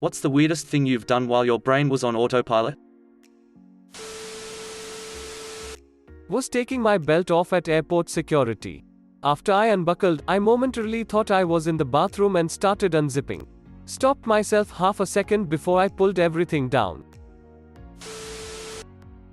What's the weirdest thing you've done while your brain was on autopilot? Was taking my belt off at airport security. After I unbuckled, I momentarily thought I was in the bathroom and started unzipping. Stopped myself half a second before I pulled everything down.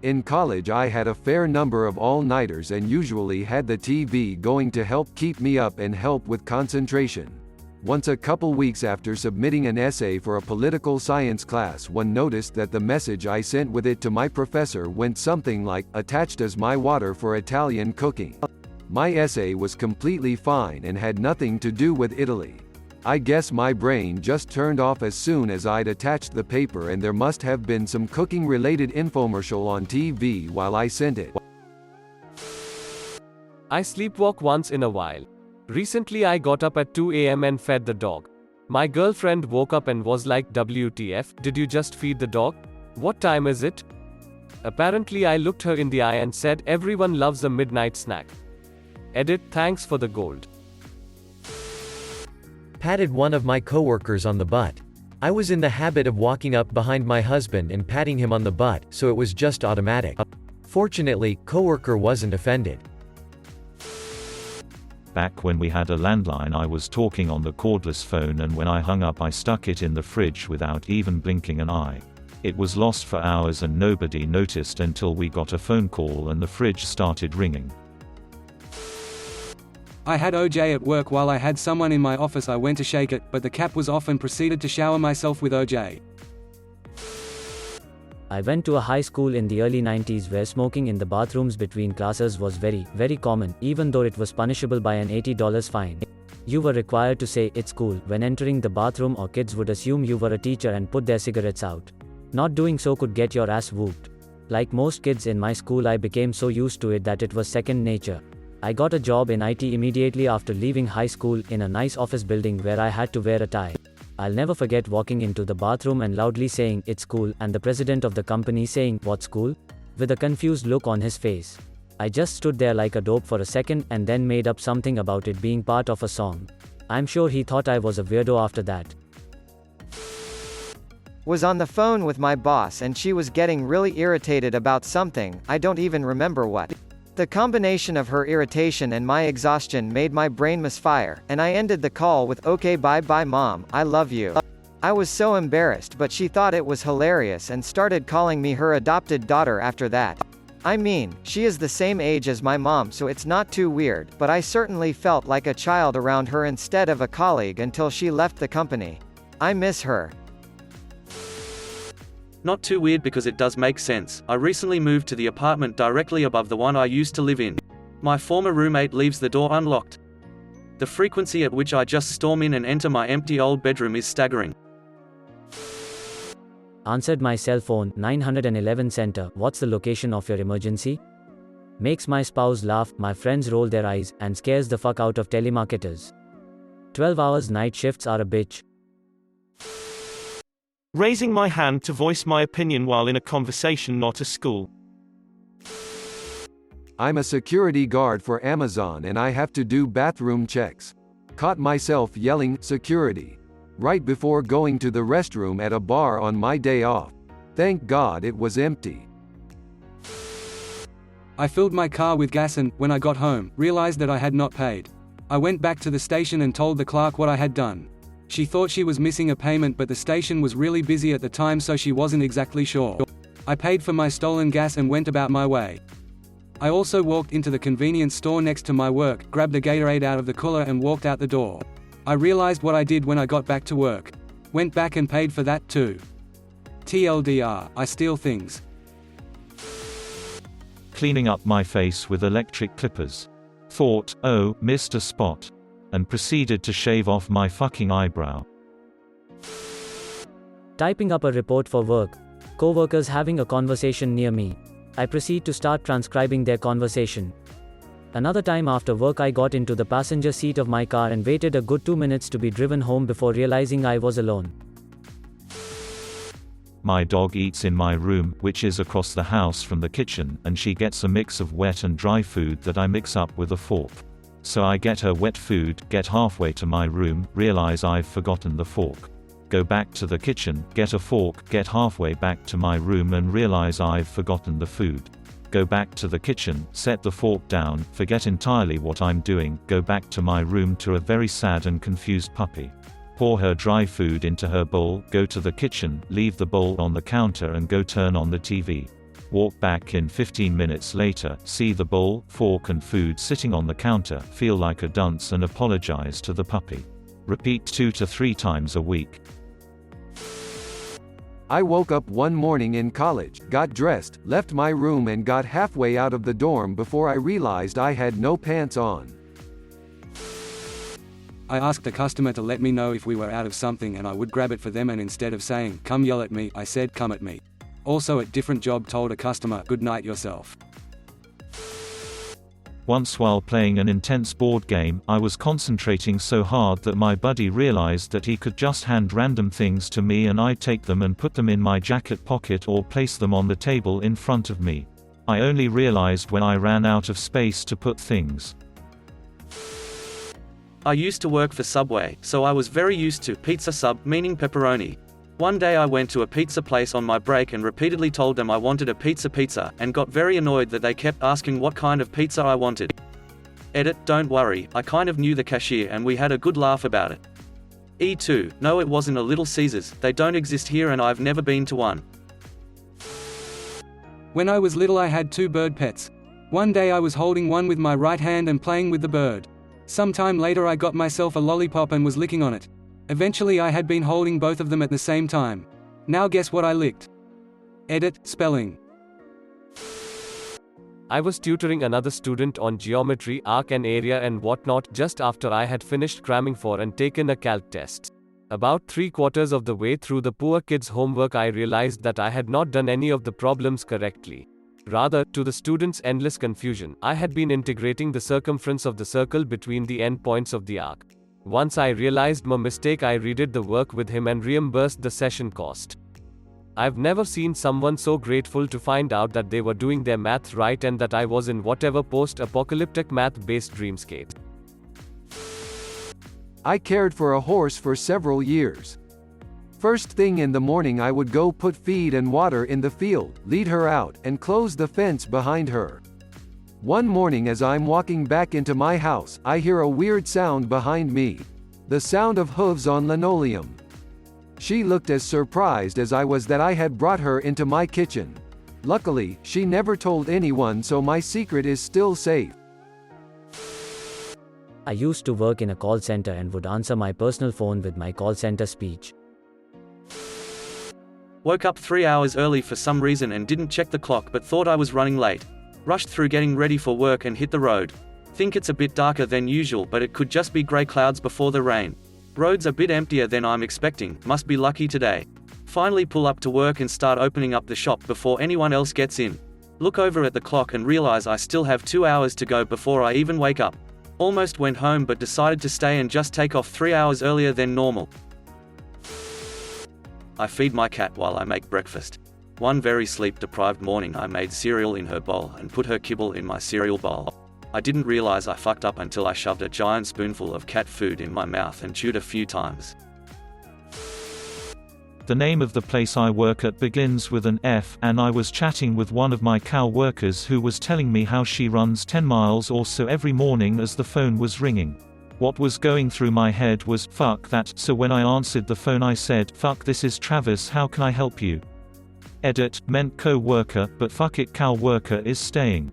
In college I had a fair number of all-nighters and usually had the TV going to help keep me up and help with concentration. Once a couple weeks after submitting an essay for a political science class, one noticed that the message I sent with it to my professor went something like, "Attached as my water for Italian cooking." My essay was completely fine and had nothing to do with Italy. I guess my brain just turned off as soon as I'd attached the paper, and there must have been some cooking-related infomercial on TV while I sent it. I sleepwalk once in a while. Recently I got up at 2 a.m. and fed the dog. My girlfriend woke up and was like, "WTF, did you just feed the dog? What time is it?" Apparently I looked her in the eye and said, "Everyone loves a midnight snack." Edit, thanks for the gold. Patted one of my coworkers on the butt. I was in the habit of walking up behind my husband and patting him on the butt, so it was just automatic. Fortunately, coworker wasn't offended. Back when we had a landline, I was talking on the cordless phone, and when I hung up I stuck it in the fridge without even blinking an eye. It was lost for hours and nobody noticed until we got a phone call and the fridge started ringing. I had OJ at work. While I had someone in my office, I went to shake it, but the cap was off and proceeded to shower myself with OJ. I went to a high school in the early 90s where smoking in the bathrooms between classes was very common, even though it was punishable by an $80 fine. You were required to say "it's cool" when entering the bathroom, or kids would assume you were a teacher and put their cigarettes out. Not doing so could get your ass whooped. Like most kids in my school, I became so used to it that it was second nature. I got a job in IT immediately after leaving high school, in a nice office building where I had to wear a tie. I'll never forget walking into the bathroom and loudly saying "it's cool" and the president of the company saying "what's cool?" with a confused look on his face. I just stood there like a dope for a second and then made up something about it being part of a song. I'm sure he thought I was a weirdo after that. Was on the phone with my boss and she was getting really irritated about something, I don't even remember what. The combination of her irritation and my exhaustion made my brain misfire, and I ended the call with "Okay, bye mom, I love you." I was so embarrassed, but she thought it was hilarious and started calling me her adopted daughter after that. I mean, she is the same age as my mom, so it's not too weird, but I certainly felt like a child around her instead of a colleague until she left the company. I miss her. Not too weird because it does make sense. I recently moved to the apartment directly above the one I used to live in. My former roommate leaves the door unlocked. The frequency at which I just storm in and enter my empty old bedroom is staggering. Answered my cell phone, 911 center, "What's the location of your emergency?" Makes my spouse laugh, my friends roll their eyes, and scares the fuck out of telemarketers. 12 hours night shifts are a bitch. Raising my hand to voice my opinion while in a conversation, not a school. I'm a security guard for Amazon and I have to do bathroom checks. Caught myself yelling "security" right before going to the restroom at a bar on my day off. Thank God it was empty. I filled my car with gas and, when I got home, realized that I had not paid. I went back to the station and told the clerk what I had done. She thought she was missing a payment, but the station was really busy at the time, so she wasn't exactly sure. I paid for my stolen gas and went about my way. I also walked into the convenience store next to my work, grabbed a Gatorade out of the cooler and walked out the door. I realized what I did when I got back to work. Went back and paid for that too. TLDR, I steal things. Cleaning up my face with electric clippers. Thought, "Oh, missed a spot," and proceeded to shave off my fucking eyebrow. Typing up a report for work. Co-workers having a conversation near me. I proceed to start transcribing their conversation. Another time after work, I got into the passenger seat of my car and waited a good 2 minutes to be driven home before realizing I was alone. My dog eats in my room, which is across the house from the kitchen, and she gets a mix of wet and dry food that I mix up with a fork. So I get her wet food, get halfway to my room, realize I've forgotten the fork. go back to the kitchen, get a fork, get halfway back to my room and realize I've forgotten the food. Go back to the kitchen, set the fork down, forget entirely what I'm doing, go back to my room to a very sad and confused puppy. Pour her dry food into her bowl, go to the kitchen, leave the bowl on the counter and go turn on the TV. Walk back in 15 minutes later, see the bowl, fork and food sitting on the counter, feel like a dunce and apologize to the puppy. Repeat 2 to 3 times a week. I woke up one morning in college, got dressed, left my room and got halfway out of the dorm before I realized I had no pants on. I asked a customer to let me know if we were out of something and I would grab it for them, and instead of saying, "Come yell at me," I said, "Come at me." Also at different job told a customer, "Good night yourself." Once while playing an intense board game, I was concentrating so hard that my buddy realized that he could just hand random things to me and I'd take them and put them in my jacket pocket or place them on the table in front of me. I only realized when I ran out of space to put things. I used to work for Subway, so I was very used to pizza sub, meaning pepperoni. One day I went to a pizza place on my break and repeatedly told them I wanted a pizza, and got very annoyed that they kept asking what kind of pizza I wanted. Edit, don't worry, I kind of knew the cashier and we had a good laugh about it. E2, no it wasn't a Little Caesars, they don't exist here and I've never been to one. When I was little I had 2 bird pets. One day I was holding one with my right hand and playing with the bird. Sometime later I got myself a lollipop and was licking on it. Eventually I had been holding both of them at the same time. Now guess what I licked? Edit, spelling. I was tutoring another student on geometry, arc and area and whatnot just after I had finished cramming for and taken a calc test. About 3/4 of the way through the poor kid's homework I realized that I had not done any of the problems correctly. Rather, to the student's endless confusion, I had been integrating the circumference of the circle between the endpoints of the arc. Once I realized my mistake, I redid the work with him and reimbursed the session cost. I've never seen someone so grateful to find out that they were doing their math right and that I was in whatever post-apocalyptic math-based dreamscape. I cared for a horse for several years. First thing in the morning I would go put feed and water in the field, lead her out, and close the fence behind her. One morning as I'm walking back into my house, I hear a weird sound behind me. The sound of hooves on linoleum. She looked as surprised as I was that I had brought her into my kitchen. Luckily, she never told anyone, so my secret is still safe. I used to work in a call center and would answer my personal phone with my call center speech. Woke up 3 hours early for some reason and didn't check the clock but thought I was running late. Rushed through getting ready for work and hit the road. Think it's a bit darker than usual but it could just be grey clouds before the rain. Roads a bit emptier than I'm expecting, must be lucky today. Finally pull up to work and start opening up the shop before anyone else gets in. Look over at the clock and realize I still have 2 hours to go before I even wake up. Almost went home but decided to stay and just take off 3 hours earlier than normal. I feed my cat while I make breakfast. One very sleep-deprived morning I made cereal in her bowl and put her kibble in my cereal bowl. I didn't realize I fucked up until I shoved a giant spoonful of cat food in my mouth and chewed a few times. The name of the place I work at begins with an F, and I was chatting with one of my cow workers who was telling me how she runs 10 miles or so every morning as the phone was ringing. What was going through my head was, fuck that, so when I answered the phone I said, fuck this is Travis, how can I help you? Edit, meant co-worker, but fuck it, cow worker is staying.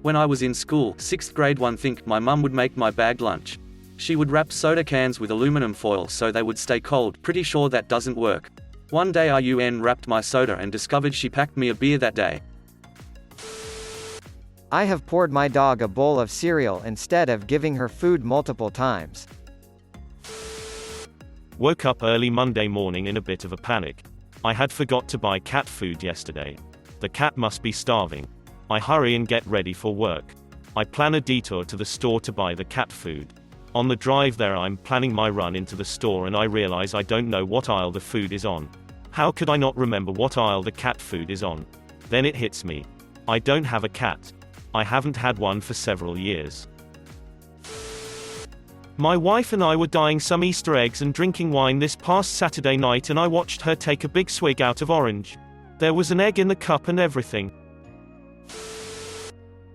When I was in school, 6th grade, one think my mum would make my bagged lunch. She would wrap soda cans with aluminum foil so they would stay cold. Pretty sure that doesn't work. One day I unwrapped my soda and discovered she packed me a beer that day. I have poured my dog a bowl of cereal instead of giving her food multiple times. Woke up early Monday morning in a bit of a panic. I had forgot to buy cat food yesterday. The cat must be starving. I hurry and get ready for work. I plan a detour to the store to buy the cat food. On the drive there I'm planning my run into the store and I realize I don't know what aisle the food is on. How could I not remember what aisle the cat food is on? Then it hits me. I don't have a cat. I haven't had one for several years. My wife and I were dyeing some Easter eggs and drinking wine this past Saturday night, and I watched her take a big swig out of orange. There was an egg in the cup and everything.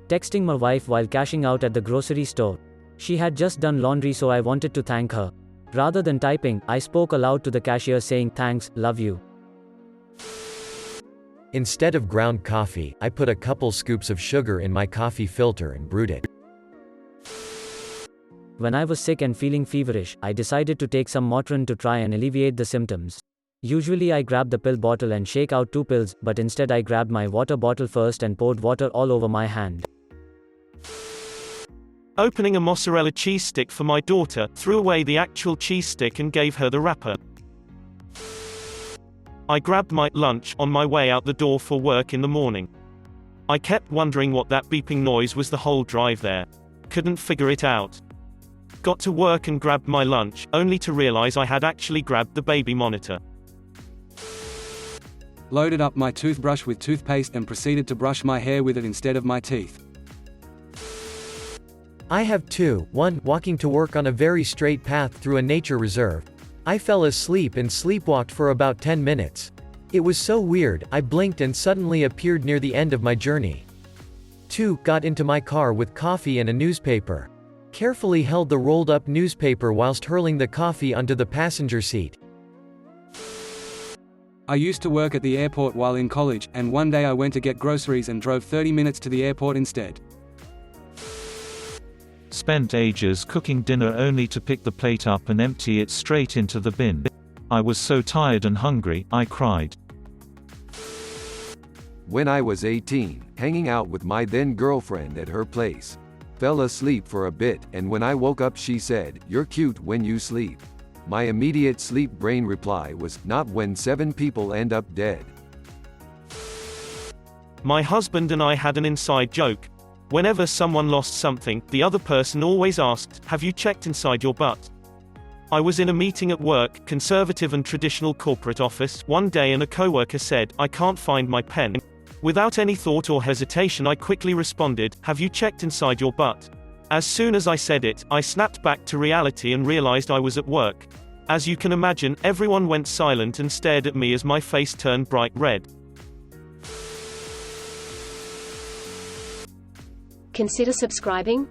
Texting my wife while cashing out at the grocery store. She had just done laundry, so I wanted to thank her. Rather than typing, I spoke aloud to the cashier saying thanks, love you. Instead of ground coffee, I put a couple scoops of sugar in my coffee filter and brewed it. When I was sick and feeling feverish, I decided to take some Motrin to try and alleviate the symptoms. Usually I grab the pill bottle and shake out 2 pills, but instead I grabbed my water bottle first and poured water all over my hand. Opening a mozzarella cheese stick for my daughter, threw away the actual cheese stick and gave her the wrapper. I grabbed my lunch on my way out the door for work in the morning. I kept wondering what that beeping noise was the whole drive there. Couldn't figure it out. Got to work and grabbed my lunch, only to realize I had actually grabbed the baby monitor. Loaded up my toothbrush with toothpaste and proceeded to brush my hair with it instead of my teeth. I have 2. 1. Walking to work on a very straight path through a nature reserve. I fell asleep and sleepwalked for about 10 minutes. It was so weird, I blinked and suddenly appeared near the end of my journey. 2. Got into my car with coffee and a newspaper. Carefully held the rolled up newspaper whilst hurling the coffee onto the passenger seat. I used to work at the airport while in college, and one day I went to get groceries and drove 30 minutes to the airport instead. Spent ages cooking dinner only to pick the plate up and empty it straight into the bin. I was so tired and hungry, I cried. When I was 18, hanging out with my then girlfriend at her place. Fell asleep for a bit, and when I woke up she said, "You're cute when you sleep." My immediate sleep brain reply was, "Not when 7 people end up dead." My husband and I had an inside joke. Whenever someone lost something, the other person always asked, "Have you checked inside your butt?" I was in a meeting at work, conservative and traditional corporate office, one day, and a coworker said, "I can't find my pen." Without any thought or hesitation, I quickly responded, "Have you checked inside your butt?" As soon as I said it, I snapped back to reality and realized I was at work. As you can imagine, everyone went silent and stared at me as my face turned bright red. Consider subscribing.